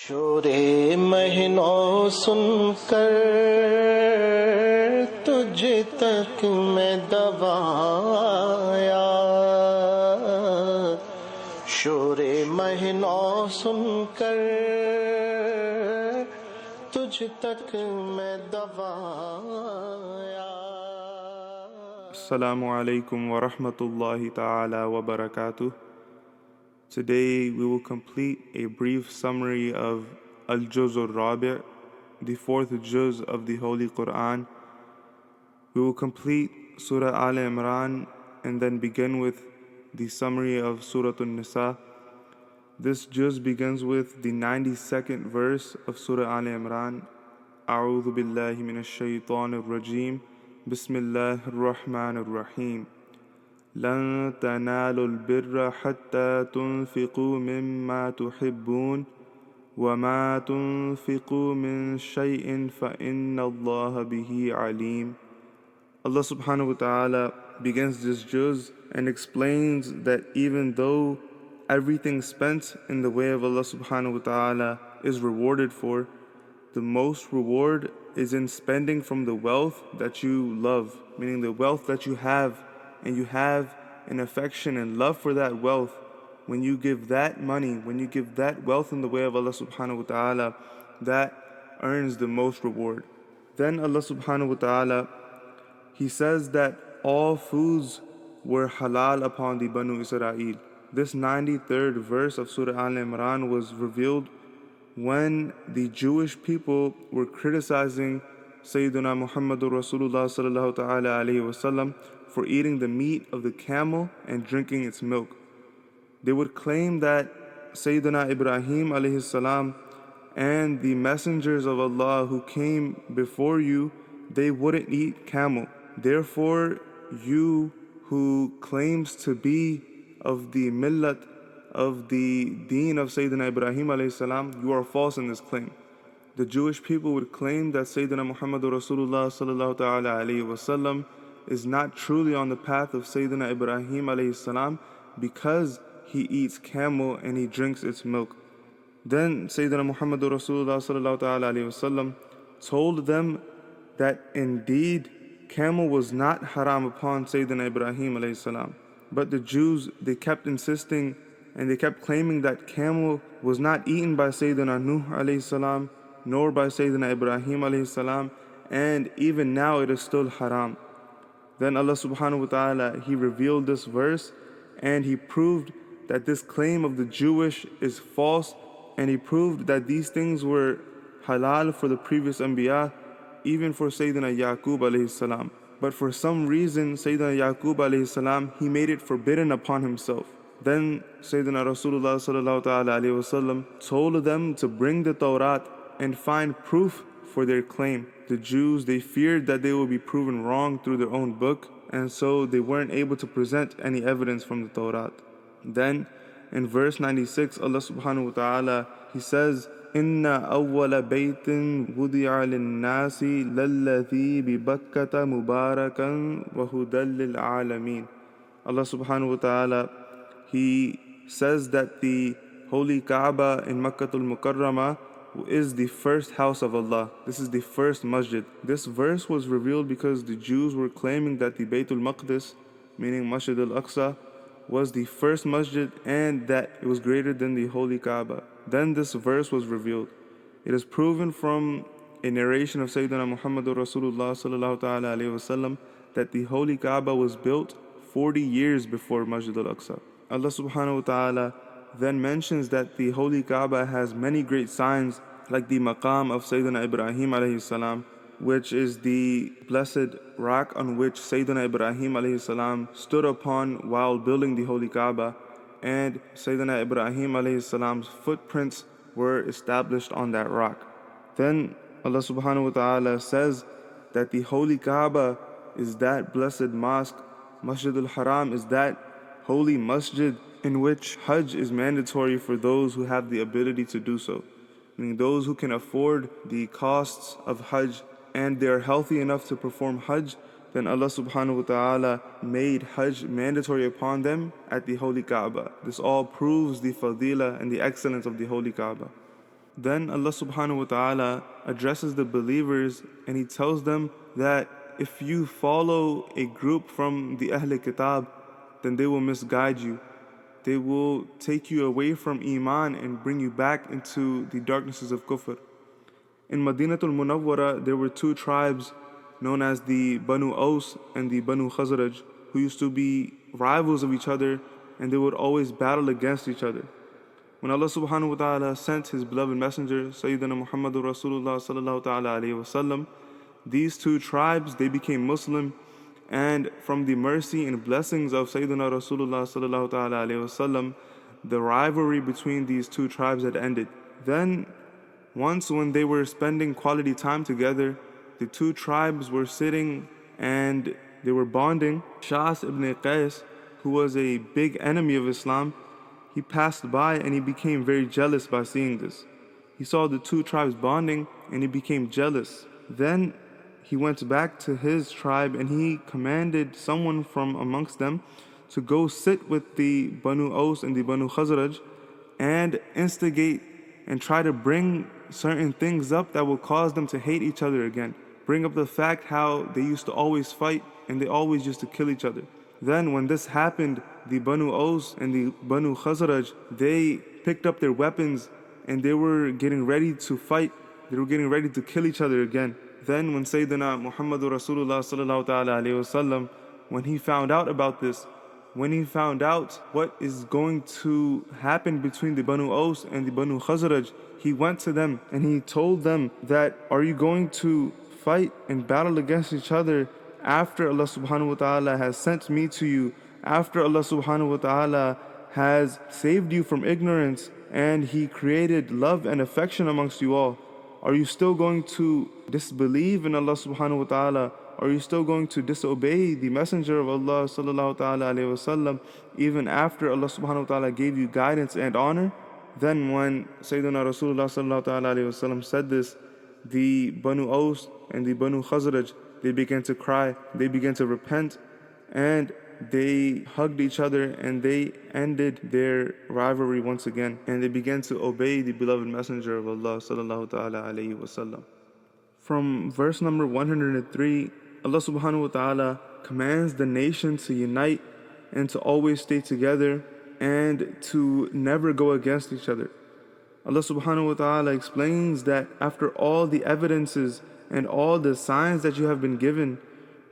शोरे महीनों सुनकर तुझ तक मैं दबाया, शोरे महीनों सुनकर तुझ तक मैं दबाया। Assalamu alaikum wa rahmatullahi ta'ala wa barakatuh. Today we will complete a brief summary of Al-Juz al-Rabi', the fourth juz of the Holy Quran. We will complete Surah Al-Imran and then begin with the summary of Surah An-Nisa. This juz begins with the 92nd verse of Surah Al-Imran. A'udhu billahi minash shaytanir rajim. Bismillahir Rahmanir Rahim. لن تنالوا البر حتى تنفقوا مما تحبون وما تنفقوا من شيء فإن الله به عليم. Allah subhanahu wa ta'ala begins this juz and explains that even though everything spent in the way of Allah subhanahu wa ta'ala is rewarded for, the most reward is in spending from the wealth that you love, meaning the wealth that you have, and you have an affection and love for that wealth. When you give that money, when you give that wealth in the way of Allah subhanahu wa ta'ala, that earns the most reward. Then Allah subhanahu wa ta'ala, He says that all foods were halal upon the Banu Israel. This 93rd verse of Surah Al-Imran was revealed when the Jewish people were criticizing Sayyidina Muhammadur Rasulullah sallallahu ta'ala alayhi wasallam for eating the meat of the camel and drinking its milk. They would claim that Sayyidina Ibrahim alayhi salam and the messengers of Allah who came before you, they wouldn't eat camel. Therefore, you who claims to be of the millat, of the deen of Sayyidina Ibrahim alayhi salam, you are false in this claim. The Jewish people would claim that Sayyidina Muhammadur Rasulullah sallallahu ta'ala alayhi wasallam is not truly on the path of Sayyidina Ibrahim alayhi salam because he eats camel and he drinks its milk. Then Sayyidina Muhammadur Rasulullah sallallahu ta'ala alayhi wasallam told them that indeed camel was not haram upon Sayyidina Ibrahim alayhi salam. But the Jews, they kept insisting and they kept claiming that camel was not eaten by Sayyidina Nuh alayhi salam, nor by Sayyidina Ibrahim alayhi salam, and even now it is still haram. Then Allah subhanahu wa ta'ala, He revealed this verse and He proved that this claim of the Jewish is false, and He proved that these things were halal for the previous Anbiya, even for Sayyidina Yaqub alayhi salam. But for some reason, Sayyidina Yaqub alayhi salam, he made it forbidden upon himself. Then Sayyidina Rasulullah sallallahu ta'ala alayhi wasallam told them to bring the Tawrat and find proof for their claim. The Jews, they feared that they would be proven wrong through their own book, and so they weren't able to present any evidence from the Tawrat. Then in verse 96, Allah subhanahu wa ta'ala, He says, Inna awwala baytin wudi'a lin-nasi lalladhi bi Bakkata mubarakan wa hudal lil alameen. Allah subhanahu wa ta'ala, He says that the Holy Kaaba in Makkatul Mukarramah is the first house of Allah. This is the first masjid. This verse was revealed because the Jews were claiming that the Baytul Maqdis, meaning Masjid al-Aqsa, was the first masjid and that it was greater than the Holy Kaaba. Then this verse was revealed. It is proven from a narration of Sayyidina Muhammadur Rasulullah sallallahu ta'ala alayhi wasallam that the Holy Kaaba was built 40 years before Masjid al-Aqsa. Allah subhanahu wa ta'ala then mentions that the Holy Kaaba has many great signs, like the maqam of Sayyidina Ibrahim alayhi salam, which is the blessed rock on which Sayyidina Ibrahim alayhi salam stood upon while building the Holy Kaaba, and Sayyidina Ibrahim alayhi salam's footprints were established on that rock. Then Allah subhanahu wa ta'ala says that the Holy Kaaba is that blessed mosque, Masjid al-Haram is that holy masjid in which Hajj is mandatory for those who have the ability to do so, meaning those who can afford the costs of Hajj and they are healthy enough to perform Hajj, then Allah subhanahu wa ta'ala made Hajj mandatory upon them at the Holy Kaaba. This all proves the fadila and the excellence of the Holy Kaaba. Then Allah subhanahu wa ta'ala addresses the believers and He tells them that if you follow a group from the Ahl Kitab, then they will misguide you. They will take you away from Iman and bring you back into the darknesses of Kufr. In Madinatul Munawwara, there were two tribes known as the Banu Aus and the Banu Khazraj, who used to be rivals of each other, and they would always battle against each other. When Allah subhanahu wa ta'ala sent His beloved messenger, Sayyidina Muhammadur Rasulullah sallallahu ta'ala alayhi wa sallam, these two tribes, they became Muslim, and from the mercy and blessings of Sayyidina Rasulullah sallallahu ta'ala alayhi wa sallam, the rivalry between these two tribes had ended. Then, once when they were spending quality time together, the two tribes were sitting and they were bonding. Shas ibn Qais, who was a big enemy of Islam, he passed by and he became very jealous by seeing this. He saw the two tribes bonding and he became jealous. Then he went back to his tribe and he commanded someone from amongst them to go sit with the Banu Aus and the Banu Khazraj and instigate and try to bring certain things up that will cause them to hate each other again. Bring up the fact how they used to always fight and they always used to kill each other. Then when this happened, the Banu Aus and the Banu Khazraj, they picked up their weapons and they were getting ready to fight. They were getting ready to kill each other again. Then when Sayyidina Muhammadur Rasulullah sallallahu ta'ala alayhi wa sallam, when he found out about this, when he found out what is going to happen between the Banu Aus and the Banu Khazraj, he went to them and he told them that, are you going to fight and battle against each other after Allah subhanahu wa ta'ala has sent me to you, after Allah subhanahu wa ta'ala has saved you from ignorance and He created love and affection amongst you all? Are you still going to disbelieve in Allah subhanahu wa ta'ala? Are you still going to disobey the Messenger of Allah sallallahu ta'ala alayhi wa sallam even after Allah subhanahu wa ta'ala gave you guidance and honor? Then when Sayyidina Rasulullah sallallahu ta'ala alayhi wa sallam said this, the Banu Aus and the Banu Khazraj, they began to cry, they began to repent, and they hugged each other and they ended their rivalry once again, and they began to obey the beloved Messenger of Allah sallallahu ta'ala alayhi wa sallam. From verse number 103, Allah subhanahu wa ta'ala commands the nation to unite and to always stay together and to never go against each other. Allah subhanahu wa ta'ala explains that after all the evidences and all the signs that you have been given,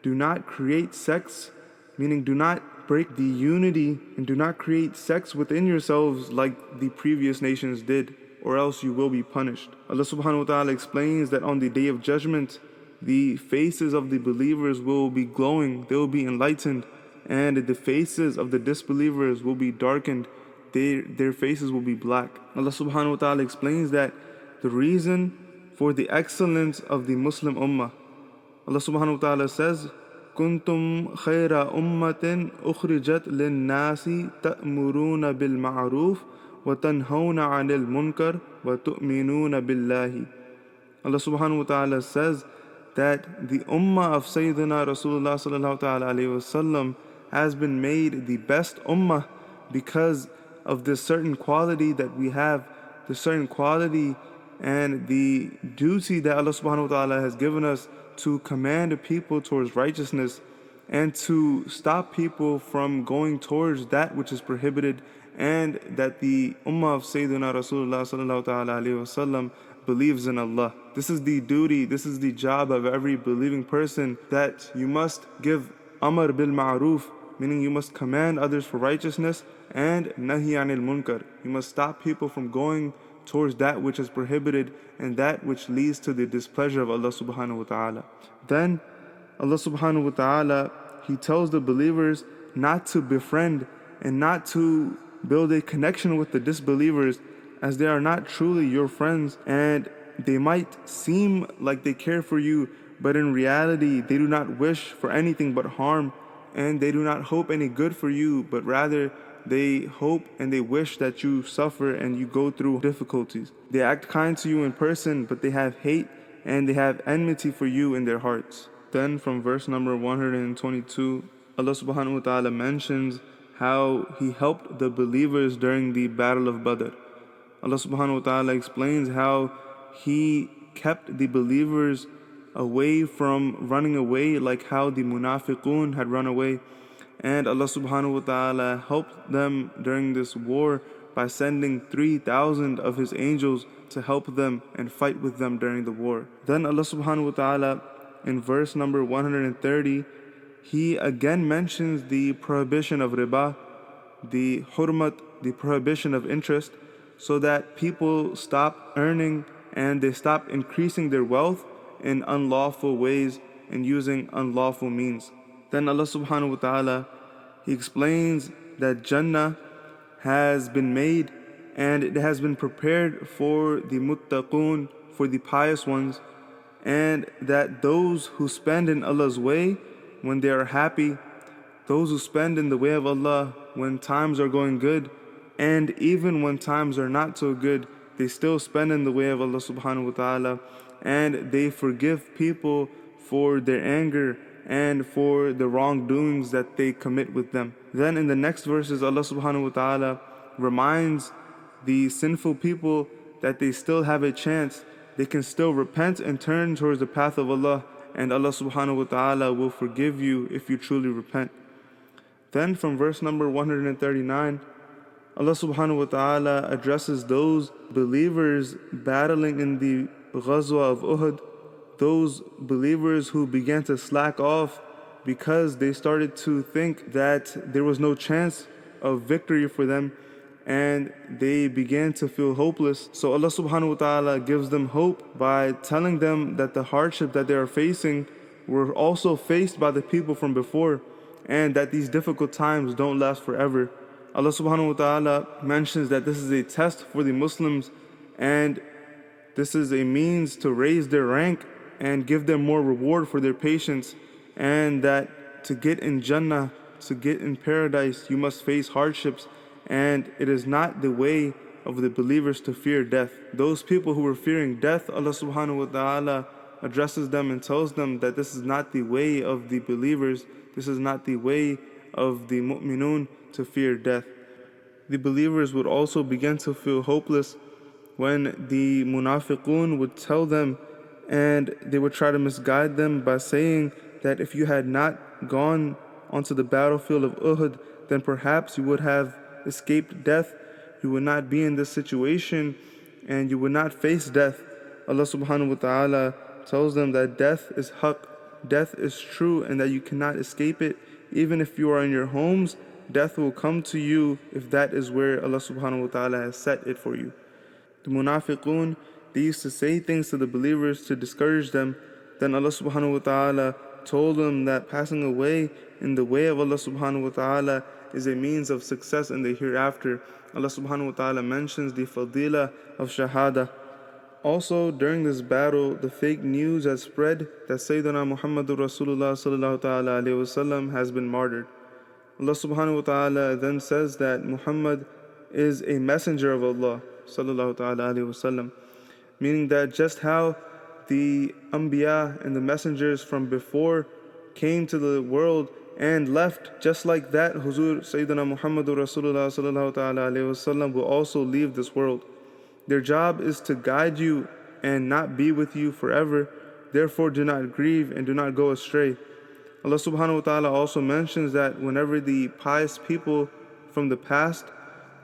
do not create sects, meaning do not break the unity and do not create sects within yourselves like the previous nations did, or else you will be punished. Allah subhanahu wa ta'ala explains that on the Day of Judgment, the faces of the believers will be glowing, they will be enlightened, and the faces of the disbelievers will be darkened, their faces will be black. Allah subhanahu wa ta'ala explains that the reason for the excellence of the Muslim Ummah, Allah subhanahu wa ta'ala says, كنتم خير أمة أخرجت للناس تأمرون بالمعروف وتنهون عن المنكر وتؤمنون بالله. Allah subhanahu wa ta'ala says that the Ummah of Sayyidina Rasulullah sallallahu ta'ala alayhi wa sallam has been made the best Ummah because of this certain quality that we have, the certain quality and the duty that Allah subhanahu wa ta'ala has given us to command people towards righteousness and to stop people from going towards that which is prohibited, and that the Ummah of Sayyidina Rasulullah sallallahu ta'ala alayhi wa sallam believes in Allah. This is the duty, this is the job of every believing person, that you must give Amr bil Ma'ruf, meaning you must command others for righteousness, and Nahi anil Munkar. You must stop people from going towards that which is prohibited and that which leads to the displeasure of Allah subhanahu wa ta'ala. Then Allah subhanahu wa ta'ala, He tells the believers not to befriend and not to build a connection with the disbelievers, as they are not truly your friends, and they might seem like they care for you, but in reality they do not wish for anything but harm, and they do not hope any good for you, but rather they hope and they wish that you suffer and you go through difficulties. They act kind to you in person, but they have hate and they have enmity for you in their hearts. Then from verse number 122, Allah subhanahu wa ta'ala mentions how He helped the believers during the Battle of Badr. Allah subhanahu wa ta'ala explains how He kept the believers away from running away, like how the munafiqun had run away. And Allah subhanahu wa ta'ala helped them during this war by sending 3,000 of His angels to help them and fight with them during the war. Then Allah subhanahu wa ta'ala in verse number 130, He again mentions the prohibition of riba, the hurmat, the prohibition of interest, so that people stop earning and they stop increasing their wealth in unlawful ways and using unlawful means. Then Allah subhanahu wa ta'ala, He explains that Jannah has been made and it has been prepared for the muttaqun, for the pious ones, and that those who spend in Allah's way when they are happy, those who spend in the way of Allah when times are going good, and even when times are not so good, they still spend in the way of Allah subhanahu wa ta'ala, and they forgive people for their anger and for the wrongdoings that they commit with them. Then in the next verses, Allah subhanahu wa ta'ala reminds the sinful people that they still have a chance. They can still repent and turn towards the path of Allah, and Allah subhanahu wa ta'ala will forgive you if you truly repent. Then from verse number 139, Allah subhanahu wa ta'ala addresses those believers battling in the Ghazwa of Uhud, those believers who began to slack off because they started to think that there was no chance of victory for them, and they began to feel hopeless. So Allah subhanahu wa ta'ala gives them hope by telling them that the hardship that they are facing were also faced by the people from before, and that these difficult times don't last forever. Allah subhanahu wa ta'ala mentions that this is a test for the Muslims, and this is a means to raise their rank and give them more reward for their patience, and that to get in Jannah, to get in paradise, you must face hardships, and it is not the way of the believers to fear death. Those people who were fearing death, Allah subhanahu wa ta'ala addresses them and tells them that this is not the way of the believers, this is not the way of the mu'minun to fear death. The believers would also begin to feel hopeless when the munafiqun would tell them, and they would try to misguide them by saying that if you had not gone onto the battlefield of Uhud, then perhaps you would have escaped death, you would not be in this situation, and you would not face death. Allah subhanahu wa ta'ala tells them that death is haqq, death is true, and that you cannot escape it. Even if you are in your homes, death will come to you if that is where Allah subhanahu wa ta'ala has set it for you. The munafiqun, they used to say things to the believers to discourage them. Then Allah subhanahu wa ta'ala told them that passing away in the way of Allah subhanahu wa ta'ala is a means of success in the hereafter. Allah subhanahu wa ta'ala mentions the fadila of shahada. Also, during this battle, the fake news has spread that Sayyidina Muhammadur Rasulullah sallallahu ta'ala alayhi wa sallam has been martyred. Allah subhanahu wa ta'ala then says that Muhammad is a messenger of Allah sallallahu ta'ala alayhi wa sallam, meaning that just how the Anbiya and the messengers from before came to the world and left, just like that, Huzur Sayyidina Muhammadur Rasulullah sallallahu ta'ala alayhi wa sallam will also leave this world. Their job is to guide you and not be with you forever. Therefore, do not grieve and do not go astray. Allah subhanahu wa ta'ala also mentions that whenever the pious people from the past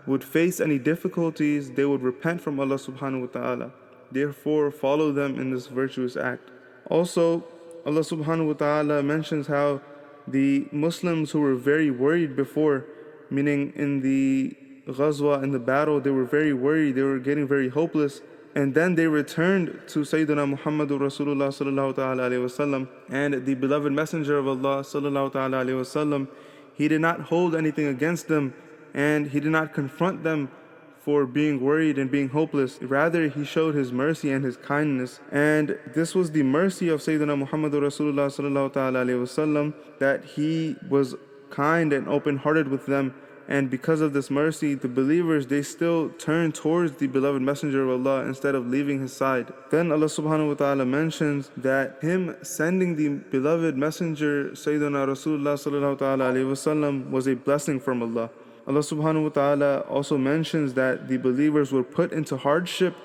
would face any difficulties, they would repent from Allah subhanahu wa ta'ala. Therefore, follow them in this virtuous act. Also, Allah subhanahu wa ta'ala mentions how the Muslims who were very worried before, meaning in the Ghazwa, in the battle, they were very worried, they were getting very hopeless, and then they returned to Sayyidina Muhammadur Rasulullah sallallahu ta'ala alayhi wa sallam, and the beloved messenger of Allah sallallahu ta'ala alayhi wa sallam, he did not hold anything against them, and he did not confront them for being worried and being hopeless. Rather, he showed his mercy and his kindness, and this was the mercy of Sayyidina Muhammadur Rasulullah sallallahu ta'ala alayhi wa sallam, that he was kind and open-hearted with them. And because of this mercy, the believers, they still turn towards the beloved messenger of Allah instead of leaving his side. Then Allah subhanahu wa ta'ala mentions that him sending the beloved messenger Sayyidina Rasulullah sallallahu ta'ala alayhi wa sallam was a blessing from Allah. Allah subhanahu wa ta'ala also mentions that the believers were put into hardship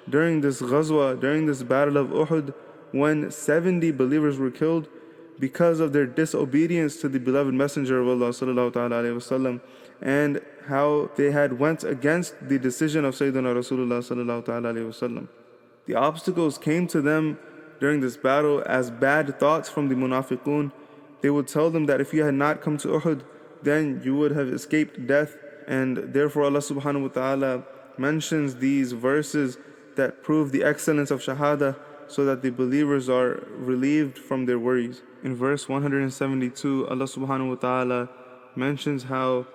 during this ghazwa, during this battle of Uhud, when 70 believers were killed because of their disobedience to the beloved Messenger of Allah sallallahu ta'ala alayhi wasallam, and how they had went against the decision of Sayyidina Rasulullah sallallahu ta'ala alayhi wasallam. The obstacles came to them during this battle as bad thoughts from the munafiqun. They would tell them that if you had not come to Uhud, then you would have escaped death. And therefore Allah subhanahu wa ta'ala mentions these verses that prove the excellence of Shahada, so that the believers are relieved from their worries. In verse 172, Allah subhanahu wa ta'ala mentions how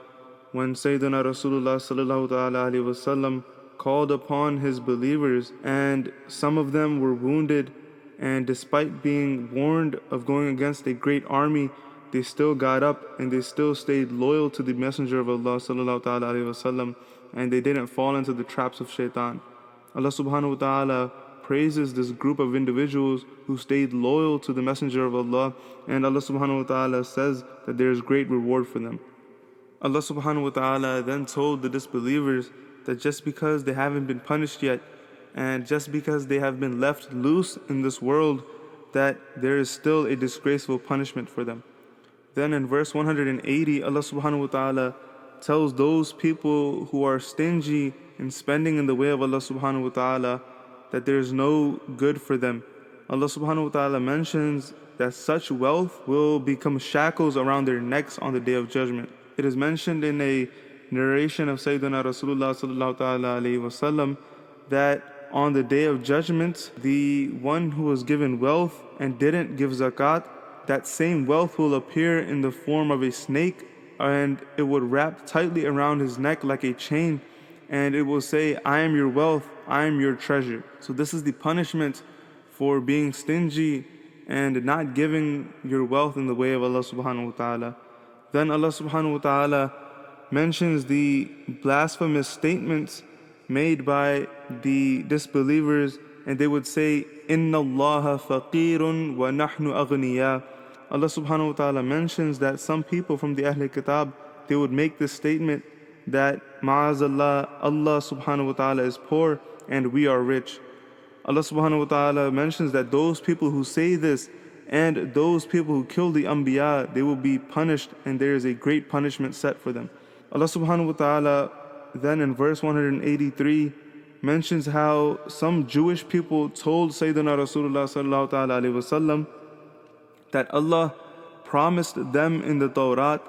when Sayyidina Rasulullah sallallahu ta'ala alayhi wasallam called upon his believers, and some of them were wounded, and despite being warned of going against a great army, they still got up and they still stayed loyal to the Messenger of Allah sallallahu ta'ala alayhi wasallam, and they didn't fall into the traps of shaitan. Allah subhanahu wa ta'ala praises this group of individuals who stayed loyal to the Messenger of Allah, and Allah subhanahu wa ta'ala says that there is great reward for them. Allah subhanahu wa ta'ala then told the disbelievers that just because they haven't been punished yet, and just because they have been left loose in this world, that there is still a disgraceful punishment for them. Then in verse 180, Allah subhanahu wa ta'ala tells those people who are stingy in spending in the way of Allah subhanahu wa ta'ala that there is no good for them. Allah subhanahu wa ta'ala mentions that such wealth will become shackles around their necks on the Day of Judgment. It is mentioned in a narration of Sayyidina Rasulullah sallallahu ta'ala alayhi wasallam that on the Day of Judgment, the one who was given wealth and didn't give zakat, that same wealth will appear in the form of a snake, and it would wrap tightly around his neck like a chain, and it will say, I am your wealth, I am your treasure. So this is the punishment for being stingy and not giving your wealth in the way of Allah subhanahu wa ta'ala. Then Allah subhanahu wa ta'ala mentions the blasphemous statements made by the disbelievers, and they would say, Inna Allah faqirun wa nahnu aghniya. Allah subhanahu wa ta'ala mentions that some people from the Ahl Kitab, they would make this statement that ma'azallah, Allah subhanahu wa ta'ala is poor and we are rich. Allah subhanahu wa ta'ala mentions that those people who say this and those people who kill the Anbiya, they will be punished, and there is a great punishment set for them. Allah subhanahu wa ta'ala then in verse 183 mentions how some Jewish people told Sayyidina Rasulullah sallallahu ta'ala alayhi wasallam that Allah promised them in the Tawrat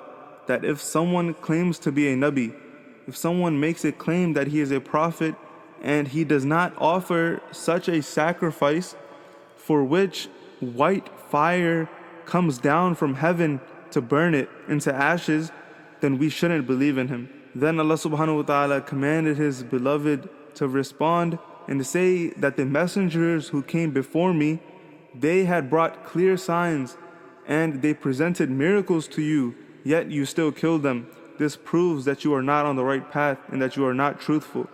that if someone claims to be a Nabi, if someone makes a claim that he is a prophet, and he does not offer such a sacrifice for which white fire comes down from heaven to burn it into ashes, then we shouldn't believe in him. Then Allah subhanahu wa ta'ala commanded his beloved to respond and to say that the messengers who came before me, they had brought clear signs and they presented miracles to you, yet you still killed them. This proves that you are not on the right path and that you are not truthful.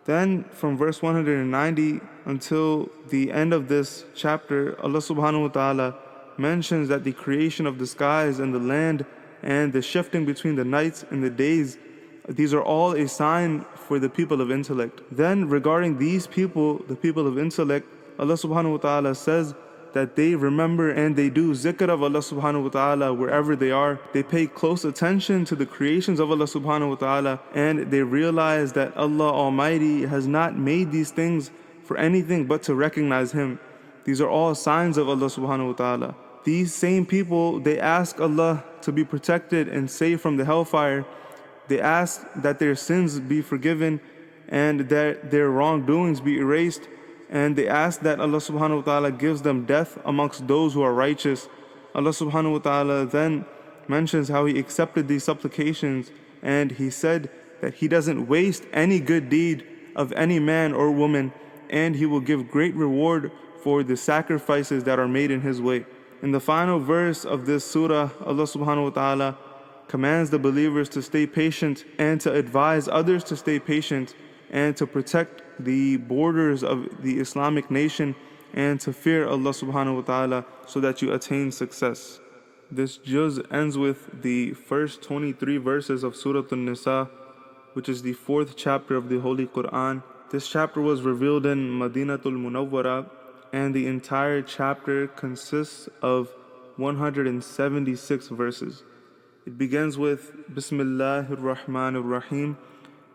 Then from verse 190 until the end of this chapter, Allah subhanahu wa ta'ala mentions that the creation of the skies and the land and the shifting between the nights and the days, these are all a sign for the people of intellect. Then regarding these people, the people of intellect, Allah subhanahu wa ta'ala says that they remember and they do zikr of Allah subhanahu wa ta'ala wherever they are. They pay close attention to the creations of Allah subhanahu wa ta'ala, and they realize that Allah Almighty has not made these things for anything but to recognize Him. These are all signs of Allah subhanahu wa ta'ala. These same people, they ask Allah to be protected and saved from the hellfire. They ask that their sins be forgiven and that their wrongdoings be erased. And they ask that Allah subhanahu wa ta'ala gives them death amongst those who are righteous. Allah subhanahu wa ta'ala then mentions how He accepted these supplications, and He said that He doesn't waste any good deed of any man or woman, and He will give great reward for the sacrifices that are made in His way. In the final verse of this surah, Allah subhanahu wa ta'ala commands the believers to stay patient and to advise others to stay patient and to protect the borders of the Islamic nation and to fear Allah subhanahu wa ta'ala so that you attain success. This juz ends with the first 23 verses of Surah An-Nisa, which is the 4th chapter of the Holy Quran. This chapter was revealed in Madinatul Munawwara, and the entire chapter consists of 176 verses. It begins with Bismillahir Rahmanir Rahim.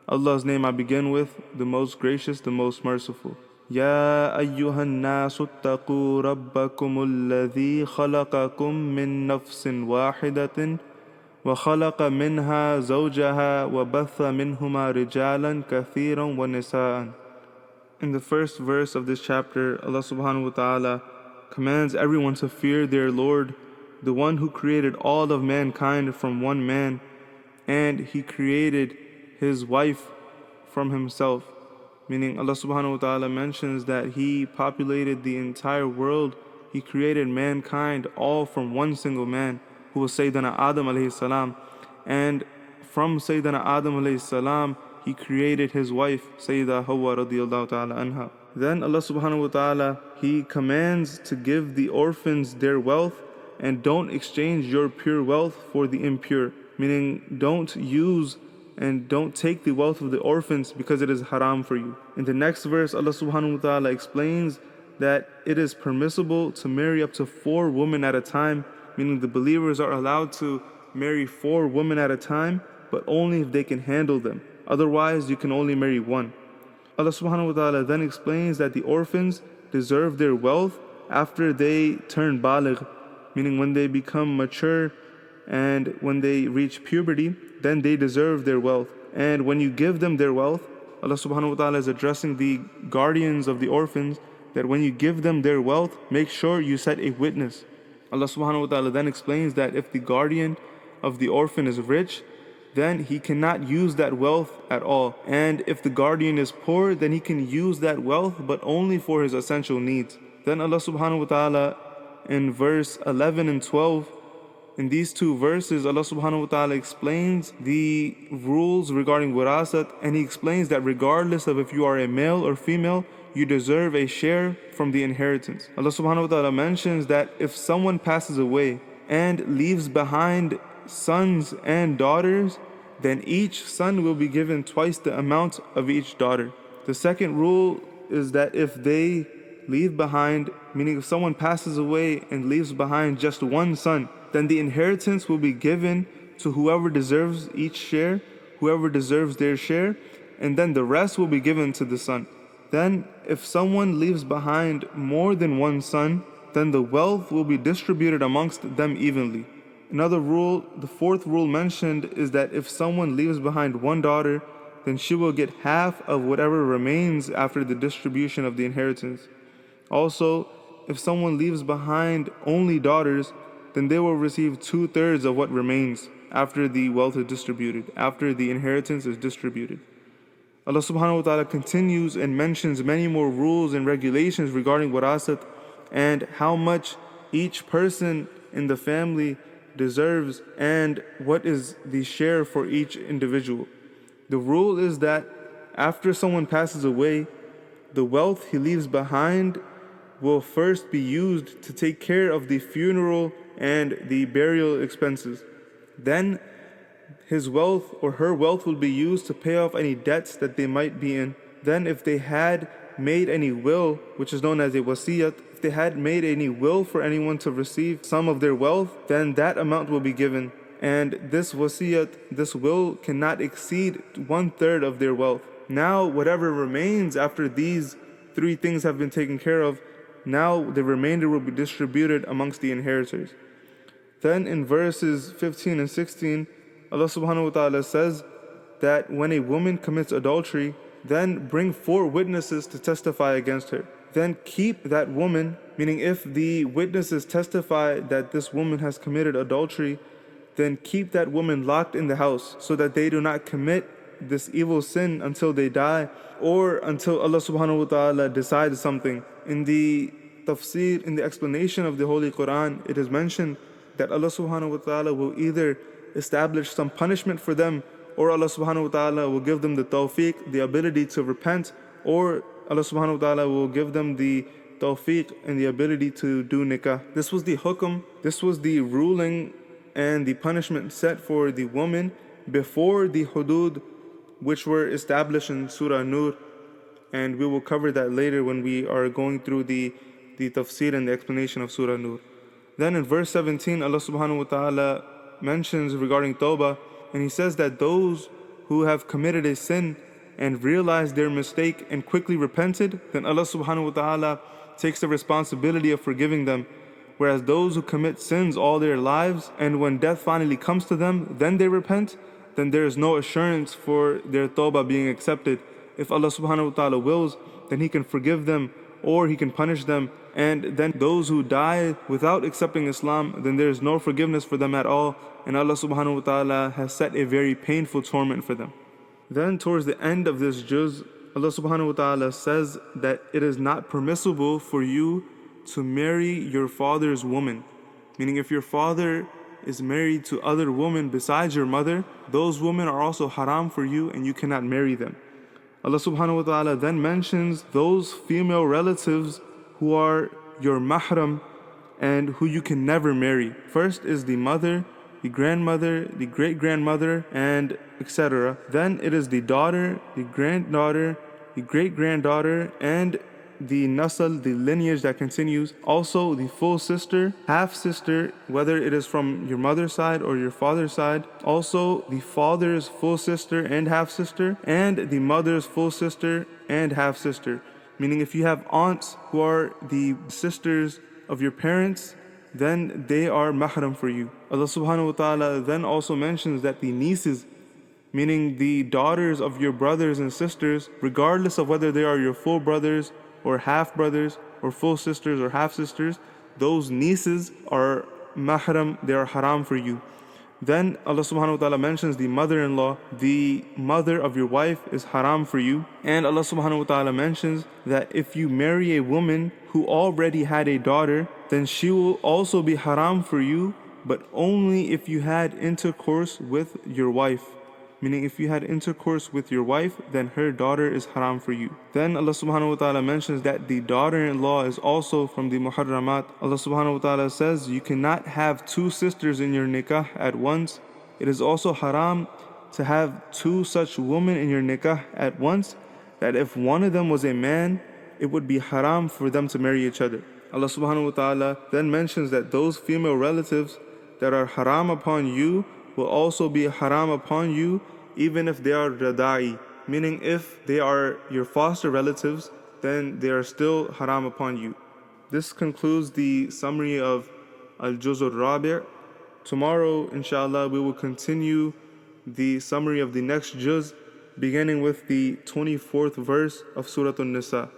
Allah's name I begin with, the most gracious, the most merciful. Ya ayyuhan nasu attaqu rabbakum alladhi khalaqakum min nafsin wahidatin wa khalaqa minha zawjaha wa batha minhuma rijalan kathiran wa nisaan. In the first verse of this chapter, Allah subhanahu wa ta'ala commands everyone to fear their Lord, the one who created all of mankind from one man, and He created his wife from himself. Meaning Allah subhanahu wa ta'ala mentions that He populated the entire world. He created mankind all from one single man, who was Sayyidina Adam alayhi salam. And from Sayyidina Adam alayhi salam, He created his wife, Sayyida Hawa radiyallahu ta'ala anha. Then Allah subhanahu wa ta'ala, He commands to give the orphans their wealth, and don't exchange your pure wealth for the impure. Meaning, don't use and don't take the wealth of the orphans because it is haram for you. In the next verse, Allah subhanahu wa ta'ala explains that it is permissible to marry up to 4 women at a time, meaning the believers are allowed to marry 4 women at a time, but only if they can handle them. Otherwise, you can only marry 1. Allah subhanahu wa ta'ala then explains that the orphans deserve their wealth after they turn baligh, meaning when they become mature and when they reach puberty, then they deserve their wealth. And when you give them their wealth, Allah subhanahu wa ta'ala is addressing the guardians of the orphans, that when you give them their wealth, make sure you set a witness. Allah subhanahu wa ta'ala then explains that if the guardian of the orphan is rich, then he cannot use that wealth at all. And if the guardian is poor, then he can use that wealth, but only for his essential needs. Then Allah subhanahu wa ta'ala in verse 11 and 12, in these 2 verses, Allah subhanahu wa ta'ala explains the rules regarding wirasat, and He explains that regardless of if you are a male or female, you deserve a share from the inheritance. Allah subhanahu wa ta'ala mentions that if someone passes away and leaves behind sons and daughters, then each son will be given twice the amount of each daughter. The second rule is that if they leave behind, meaning if someone passes away and leaves behind just 1 son, then the inheritance will be given to whoever deserves each share, whoever deserves their share, and then the rest will be given to the son. Then if someone leaves behind more than 1 son, then the wealth will be distributed amongst them evenly. Another rule, the 4th rule mentioned, is that if someone leaves behind 1 daughter, then she will get half of whatever remains after the distribution of the inheritance. Also, if someone leaves behind only daughters, then they will receive 2/3 of what remains after the wealth is distributed, after the inheritance is distributed. Allah subhanahu wa ta'ala continues and mentions many more rules and regulations regarding wirasat and how much each person in the family deserves and what is the share for each individual. The rule is that after someone passes away, the wealth he leaves behind will first be used to take care of the funeral and the burial expenses. Then his wealth or her wealth will be used to pay off any debts that they might be in. Then if they had made any will, which is known as a wasiyat, if they had made any will for anyone to receive some of their wealth, then that amount will be given. And this wasiyat, this will, cannot exceed 1/3 of their wealth. Now whatever remains after these 3 things have been taken care of, now the remainder will be distributed amongst the inheritors. Then in verses 15 and 16, Allah subhanahu wa ta'ala says that when a woman commits adultery, then bring 4 witnesses to testify against her. Then keep that woman, meaning if the witnesses testify that this woman has committed adultery, then keep that woman locked in the house so that they do not commit this evil sin until they die or until Allah subhanahu wa ta'ala decides something. In the tafsir, in the explanation of the Holy Quran, it is mentioned that Allah subhanahu wa ta'ala will either establish some punishment for them, or Allah subhanahu wa ta'ala will give them the tawfiq, the ability to repent, or Allah subhanahu wa ta'ala will give them the tawfiq and the ability to do nikah. This was the hukm, this was the ruling and the punishment set for the woman before the hudud which were established in Surah Nur, and we will cover that later when we are going through the tafsir and the explanation of Surah Nur. Then in verse 17, Allah subhanahu wa ta'ala mentions regarding tawbah, and He says that those who have committed a sin and realized their mistake and quickly repented, then Allah subhanahu wa ta'ala takes the responsibility of forgiving them. Whereas those who commit sins all their lives and when death finally comes to them, then they repent, then there is no assurance for their tawbah being accepted. If Allah subhanahu wa ta'ala wills, then He can forgive them or He can punish them. And then those who die without accepting Islam, then there is no forgiveness for them at all. And Allah subhanahu wa ta'ala has set a very painful torment for them. Then towards the end of this juz, Allah subhanahu wa ta'ala says that it is not permissible for you to marry your father's woman. Meaning if your father is married to other women besides your mother, those women are also haram for you and you cannot marry them. Allah subhanahu wa ta'ala then mentions those female relatives who are your mahram and who you can never marry. First is the mother, the grandmother, the great-grandmother, and etc. Then it is the daughter, the granddaughter, the great-granddaughter, and the nasl, the lineage that continues. Also the full sister, half-sister, whether it is from your mother's side or your father's side. Also the father's full sister and half-sister, and the mother's full sister and half-sister. Meaning if you have aunts who are the sisters of your parents, then they are mahram for you. Allah subhanahu wa ta'ala then also mentions that the nieces, meaning the daughters of your brothers and sisters, regardless of whether they are your full brothers or half brothers or full sisters or half sisters, those nieces are mahram, they are haram for you. Then Allah subhanahu wa ta'ala mentions the mother-in-law, the mother of your wife is haram for you. And Allah subhanahu wa ta'ala mentions that if you marry a woman who already had a daughter, then she will also be haram for you, but only if you had intercourse with your wife. Meaning if you had intercourse with your wife, then her daughter is haram for you. Then Allah subhanahu wa ta'ala mentions that the daughter-in-law is also from the muharramat. Allah subhanahu wa ta'ala says you cannot have two sisters in your nikah at once. It is also haram to have two such women in your nikah at once, that if one of them was a man, it would be haram for them to marry each other. Allah subhanahu wa ta'ala then mentions that those female relatives that are haram upon you will also be haram upon you, even if they are rada'i, meaning if they are your foster relatives, then they are still haram upon you. This concludes the summary of Al-Juz al-Rabi'. Tomorrow, inshallah, we will continue the summary of the next juz, beginning with the 24th verse of Surah An-Nisa.